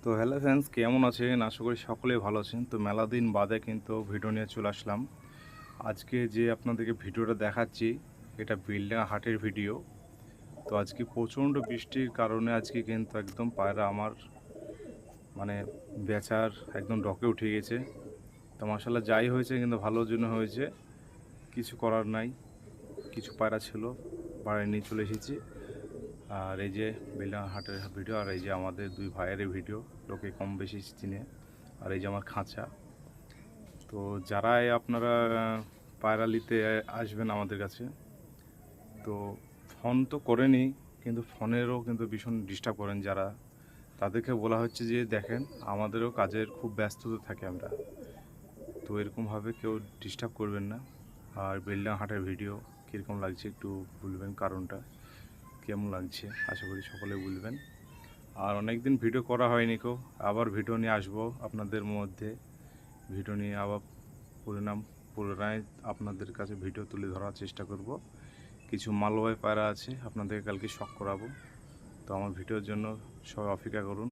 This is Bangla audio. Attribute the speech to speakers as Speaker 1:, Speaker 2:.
Speaker 1: তো হ্যালো ফ্রেন্ডস, কেমন আছেন? আশা করি সকলেই ভালো আছেন। তো মেলা দিন বাদে কিন্তু ভিডিও নিয়ে চলে আসলাম। আজকে যে আপনাদেরকে ভিডিওটা দেখাচ্ছি, এটা বেলডাঙা হাটের ভিডিও। তো আজকে প্রচণ্ড বৃষ্টির কারণে আজকে কিন্তু একদম পায়রা আমার মানে বেচার একদম ডকে উঠে গেছে। তো মাশাআল্লাহ যাই হয়েছে কিন্তু ভালোর জন্য হয়েছে, কিছু করার নাই। কিছু পায়রা ছিল, বাড়ি নিয়ে চলে এসেছি। আর এই যে বেলডাঙা হাটের ভিডিও, আর এই যে আমাদের দুই ভাইয়ের ভিডিও, লোকে কম বেশি চিনে। আর এই যে আমার খাঁচা। তো যারাই আপনারা পায়রা নিতে আসবেন আমাদের কাছে, তো ফোন তো করেনি, কিন্তু ফোনেরও কিন্তু ভীষণ ডিস্টার্ব করেন যারা, তাদেরকে বলা হচ্ছে যে দেখেন আমাদেরও কাজের খুব ব্যস্ততা থাকে আমরা, তো এরকমভাবে কেউ ডিস্টার্ব করবেন না। আর বেলডাঙা হাটের ভিডিও কীরকম লাগছে একটু বলবেন, কারণটা কেমন লাগছে আশা করি সকলে বলবেন। আর অনেক দিন ভিডিও করা হয়নি কেউ, আবার ভিডিও নিয়ে আসবো আপনাদের মধ্যে। ভিডিও নিয়ে আবার পুনরায় আপনাদের কাছে ভিডিও তুলে ধরার চেষ্টা করব। কিছু মালবাহী পায়রা আছে, আপনাদের কালকে শখ করাবো। তো আমার ভিডিওর জন্য সবাই অপেক্ষা করুন।